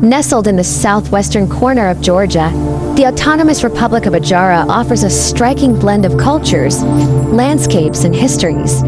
Nestled in the southwestern corner of Georgia, the Autonomous Republic of Adjara offers a striking blend of cultures, landscapes, and histories.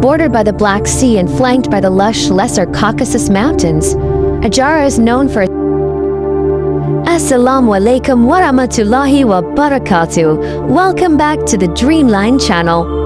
Bordered by the Black Sea and flanked by the lush Lesser Caucasus Mountains, Adjara is known for Assalamu alaikum wa rahmatullahi wa barakatuh. Welcome back to the Dreamline channel.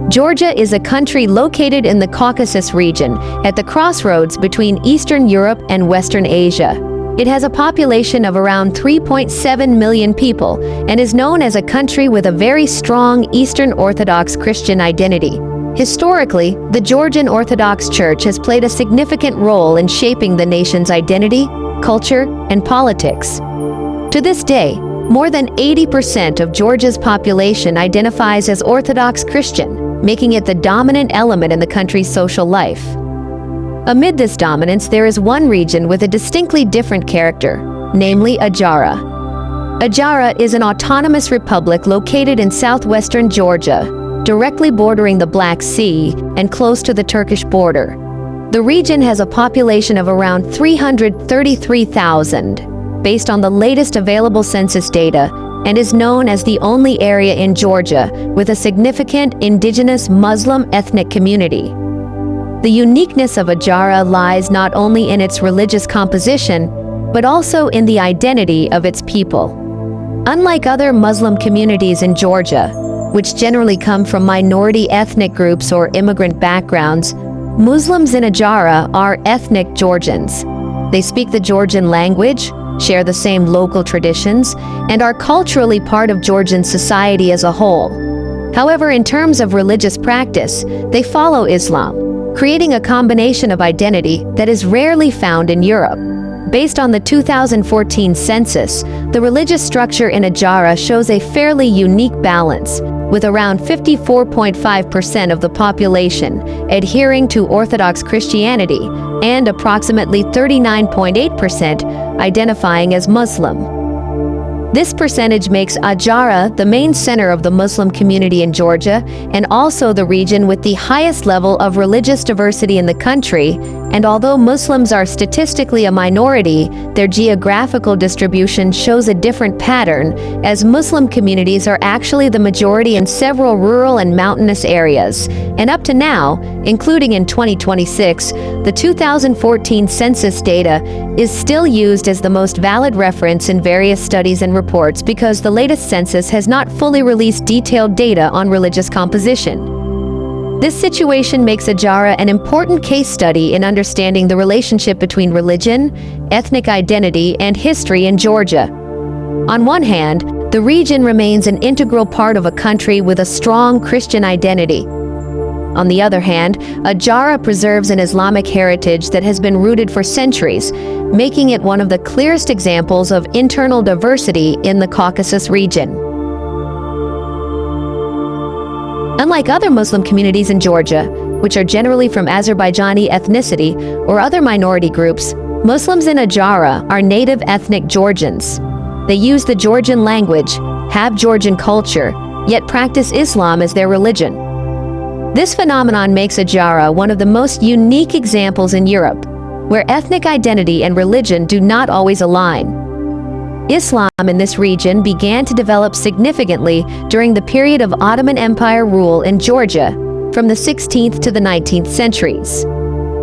Georgia is a country located in the Caucasus region, at the crossroads between Eastern Europe and Western Asia. It has a population of around 3.7 million people and is known as a country with a very strong Eastern Orthodox Christian identity. Historically, the Georgian Orthodox Church has played a significant role in shaping the nation's identity, culture, and politics. To this day, more than 80% of Georgia's population identifies as Orthodox Christian, making it the dominant element in the country's social life. Amid this dominance, there is one region with a distinctly different character, namely Adjara. Adjara is an autonomous republic located in southwestern Georgia, directly bordering the Black Sea and close to the Turkish border. The region has a population of around 333,000, based on the latest available census data, and is known as the only area in Georgia with a significant indigenous Muslim ethnic community. The uniqueness of Adjara lies not only in its religious composition, but also in the identity of its people. Unlike other Muslim communities in Georgia, which generally come from minority ethnic groups or immigrant backgrounds, Muslims in Adjara are ethnic Georgians. They speak the Georgian language, share the same local traditions, and are culturally part of Georgian society as a whole. However, in terms of religious practice, they follow Islam, creating a combination of identity that is rarely found in Europe. Based on the 2014 census, the religious structure in Adjara shows a fairly unique balance, with around 54.5% of the population adhering to Orthodox Christianity and approximately 39.8% identifying as Muslim. This percentage makes Adjara the main center of the Muslim community in Georgia and also the region with the highest level of religious diversity in the country. And although Muslims are statistically a minority, their geographical distribution shows a different pattern, as Muslim communities are actually the majority in several rural and mountainous areas. And up to now, including in 2026, the 2014 census data is still used as the most valid reference in various studies and reports because the latest census has not fully released detailed data on religious composition. This situation makes Adjara an important case study in understanding the relationship between religion, ethnic identity, and history in Georgia. On one hand, the region remains an integral part of a country with a strong Christian identity. On the other hand, Adjara preserves an Islamic heritage that has been rooted for centuries, making it one of the clearest examples of internal diversity in the Caucasus region. Unlike other Muslim communities in Georgia, which are generally from Azerbaijani ethnicity or other minority groups, Muslims in Adjara are native ethnic Georgians. They use the Georgian language, have Georgian culture, yet practice Islam as their religion. This phenomenon makes Adjara one of the most unique examples in Europe, where ethnic identity and religion do not always align. Islam in this region began to develop significantly during the period of Ottoman Empire rule in Georgia, from the 16th to the 19th centuries.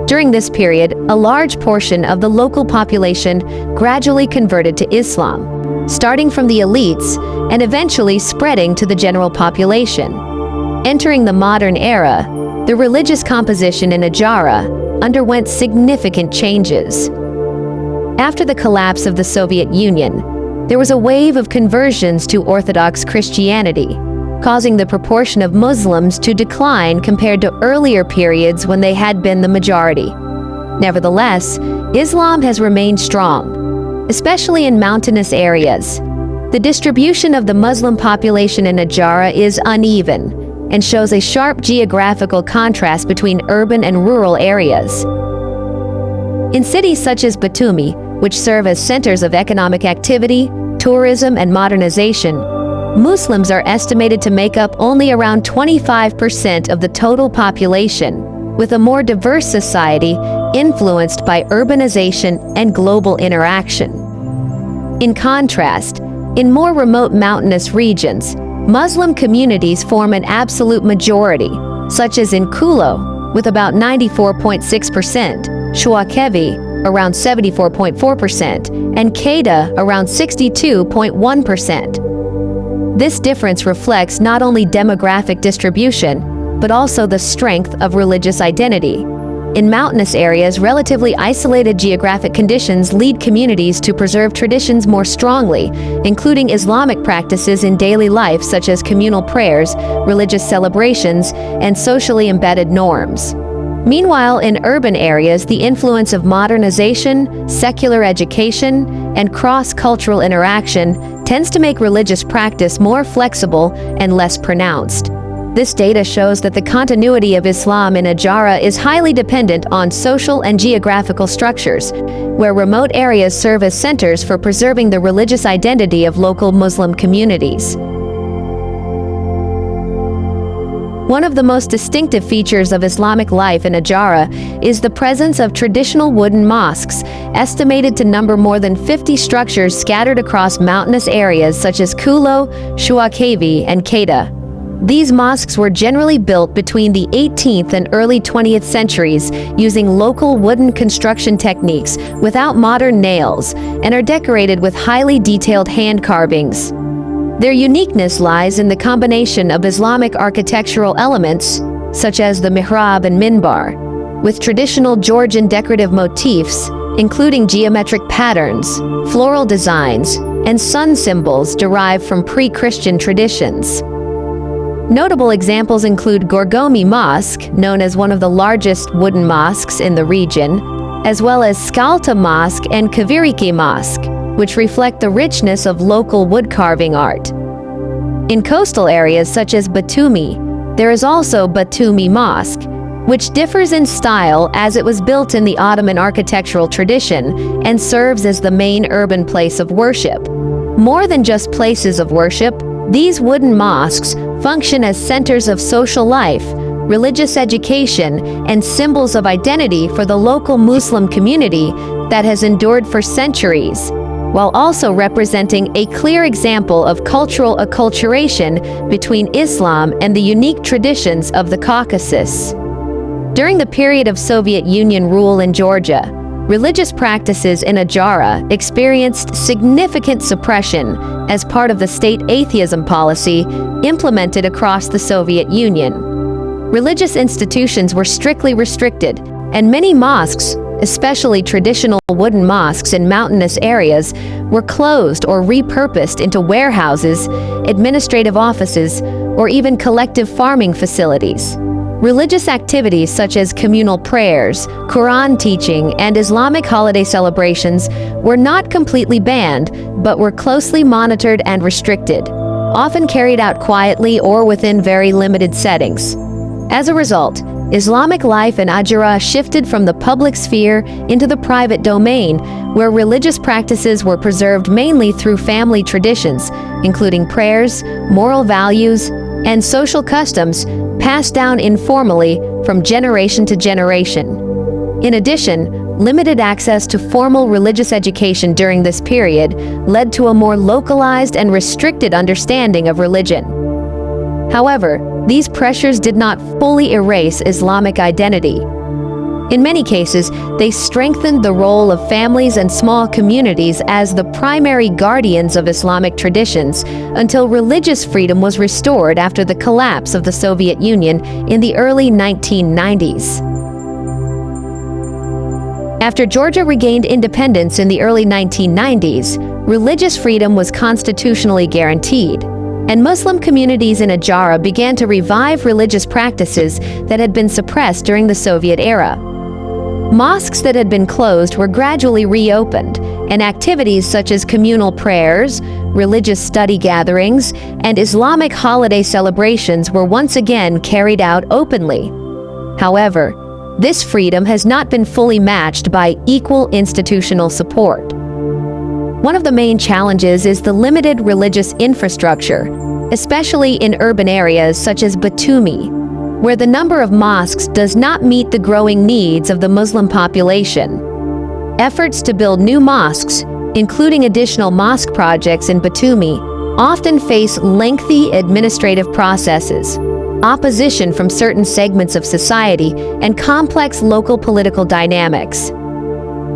During this period, a large portion of the local population gradually converted to Islam, starting from the elites and eventually spreading to the general population. Entering the modern era, the religious composition in Adjara underwent significant changes. After the collapse of the Soviet Union, there was a wave of conversions to Orthodox Christianity, causing the proportion of Muslims to decline compared to earlier periods when they had been the majority. Nevertheless, Islam has remained strong, especially in mountainous areas. The distribution of the Muslim population in Adjara is uneven and shows a sharp geographical contrast between urban and rural areas. In cities such as Batumi, which serve as centers of economic activity, tourism, and modernization, Muslims are estimated to make up only around 25% of the total population, with a more diverse society influenced by urbanization and global interaction. In contrast, in more remote mountainous regions, Muslim communities form an absolute majority, such as in Kulo, with about 94.6%, Shuakevi, around 74.4%, and Kedah, around 62.1%. This difference reflects not only demographic distribution, but also the strength of religious identity. In mountainous areas, relatively isolated geographic conditions lead communities to preserve traditions more strongly, including Islamic practices in daily life such as communal prayers, religious celebrations, and socially embedded norms. Meanwhile, in urban areas, the influence of modernization, secular education, and cross-cultural interaction tends to make religious practice more flexible and less pronounced. This data shows that the continuity of Islam in Adjara is highly dependent on social and geographical structures, where remote areas serve as centers for preserving the religious identity of local Muslim communities. One of the most distinctive features of Islamic life in Adjara is the presence of traditional wooden mosques, estimated to number more than 50 structures scattered across mountainous areas such as Kulo, Shuakevi, and Kedah. These mosques were generally built between the 18th and early 20th centuries using local wooden construction techniques without modern nails and are decorated with highly detailed hand carvings. Their uniqueness lies in the combination of Islamic architectural elements, such as the mihrab and minbar, with traditional Georgian decorative motifs, including geometric patterns, floral designs, and sun symbols derived from pre-Christian traditions. Notable examples include Gorgomi Mosque, known as one of the largest wooden mosques in the region, as well as Skalta Mosque and Kaviriki Mosque, which reflect the richness of local wood carving art. In coastal areas such as Batumi, there is also Batumi Mosque, which differs in style as it was built in the Ottoman architectural tradition and serves as the main urban place of worship. More than just places of worship, these wooden mosques function as centers of social life, religious education, and symbols of identity for the local Muslim community that has endured for centuries, while also representing a clear example of cultural acculturation between Islam and the unique traditions of the Caucasus. During the period of Soviet Union rule in Georgia, religious practices in Adjara experienced significant suppression as part of the state atheism policy implemented across the Soviet Union. Religious institutions were strictly restricted, and many mosques, especially traditional wooden mosques in mountainous areas, were closed or repurposed into warehouses, administrative offices, or even collective farming facilities. Religious activities such as communal prayers, Quran teaching, and Islamic holiday celebrations were not completely banned, but were closely monitored and restricted, often carried out quietly or within very limited settings. As a result, Islamic life in Adjara shifted from the public sphere into the private domain, where religious practices were preserved mainly through family traditions, including prayers, moral values, and social customs passed down informally from generation to generation. In addition, limited access to formal religious education during this period led to a more localized and restricted understanding of religion. However, these pressures did not fully erase Islamic identity. In many cases, they strengthened the role of families and small communities as the primary guardians of Islamic traditions until religious freedom was restored after the collapse of the Soviet Union in the early 1990s. After Georgia regained independence in the early 1990s, religious freedom was constitutionally guaranteed, and Muslim communities in Adjara began to revive religious practices that had been suppressed during the Soviet era. Mosques that had been closed were gradually reopened, and activities such as communal prayers, religious study gatherings, and Islamic holiday celebrations were once again carried out openly. However, this freedom has not been fully matched by equal institutional support. One of the main challenges is the limited religious infrastructure, especially in urban areas such as Batumi, where the number of mosques does not meet the growing needs of the Muslim population. Efforts to build new mosques, including additional mosque projects in Batumi, often face lengthy administrative processes, opposition from certain segments of society, and complex local political dynamics.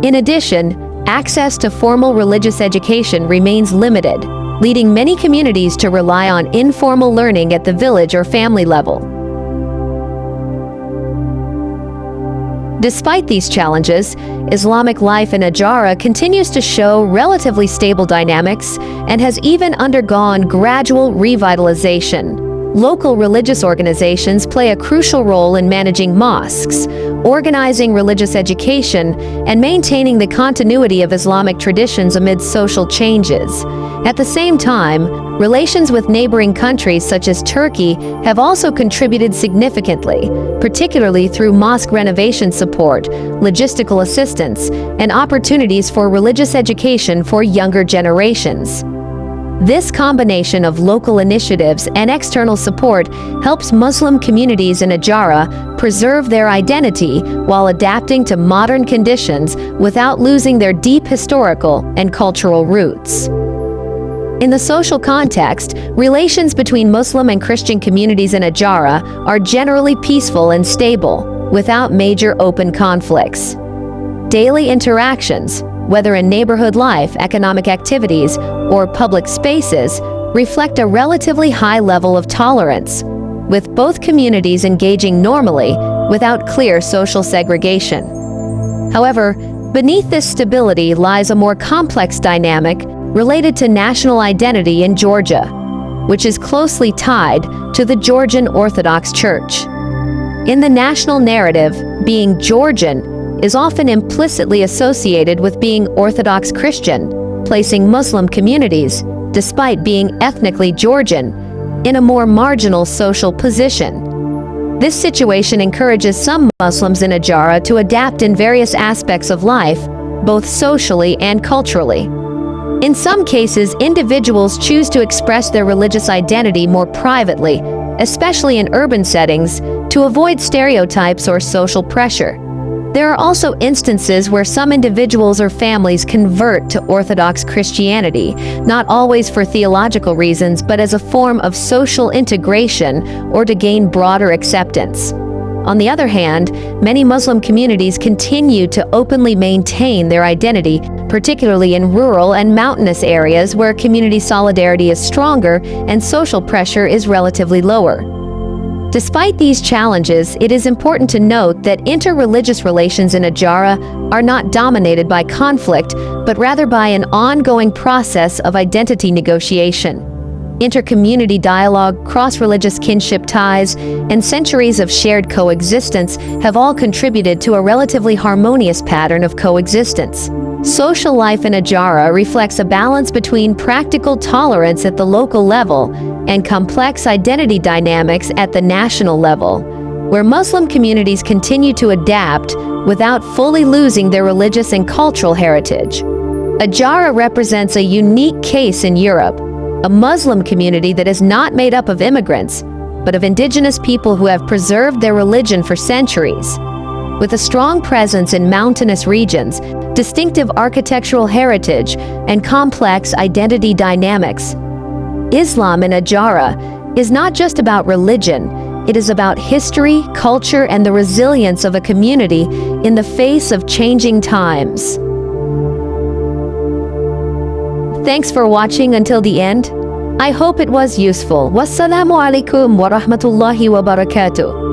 In addition, access to formal religious education remains limited, leading many communities to rely on informal learning at the village or family level. Despite these challenges, Islamic life in Adjara continues to show relatively stable dynamics and has even undergone gradual revitalization. Local religious organizations play a crucial role in managing mosques, organizing religious education, and maintaining the continuity of Islamic traditions amid social changes. At the same time, relations with neighboring countries such as Turkey have also contributed significantly, particularly through mosque renovation support, logistical assistance, and opportunities for religious education for younger generations. This combination of local initiatives and external support helps Muslim communities in Adjara preserve their identity while adapting to modern conditions without losing their deep historical and cultural roots. In the social context, relations between Muslim and Christian communities in Adjara are generally peaceful and stable, without major open conflicts. Daily interactions, whether in neighborhood life, economic activities, or public spaces, reflect a relatively high level of tolerance, with both communities engaging normally without clear social segregation. However, beneath this stability lies a more complex dynamic related to national identity in Georgia, which is closely tied to the Georgian Orthodox Church. In the national narrative, being Georgian is often implicitly associated with being Orthodox Christian, placing Muslim communities, despite being ethnically Georgian, in a more marginal social position. This situation encourages some Muslims in Adjara to adapt in various aspects of life, both socially and culturally. In some cases, individuals choose to express their religious identity more privately, especially in urban settings, to avoid stereotypes or social pressure. There are also instances where some individuals or families convert to Orthodox Christianity, not always for theological reasons, but as a form of social integration or to gain broader acceptance. On the other hand, many Muslim communities continue to openly maintain their identity, particularly in rural and mountainous areas where community solidarity is stronger and social pressure is relatively lower. Despite these challenges, it is important to note that interreligious relations in Adjara are not dominated by conflict, but rather by an ongoing process of identity negotiation. Intercommunity dialogue, cross-religious kinship ties, and centuries of shared coexistence have all contributed to a relatively harmonious pattern of coexistence. Social life in Adjara reflects a balance between practical tolerance at the local level and complex identity dynamics at the national level, where Muslim communities continue to adapt without fully losing their religious and cultural heritage. Adjara represents a unique case in Europe, a Muslim community that is not made up of immigrants, but of indigenous people who have preserved their religion for centuries. With a strong presence in mountainous regions, distinctive architectural heritage, and complex identity dynamics, Islam in Adjara is not just about religion, it is about history, culture, and the resilience of a community in the face of changing times. Thanks for watching until the end. I hope it was useful. Wassalamu alaikum wa rahmatullahi wa barakatuh.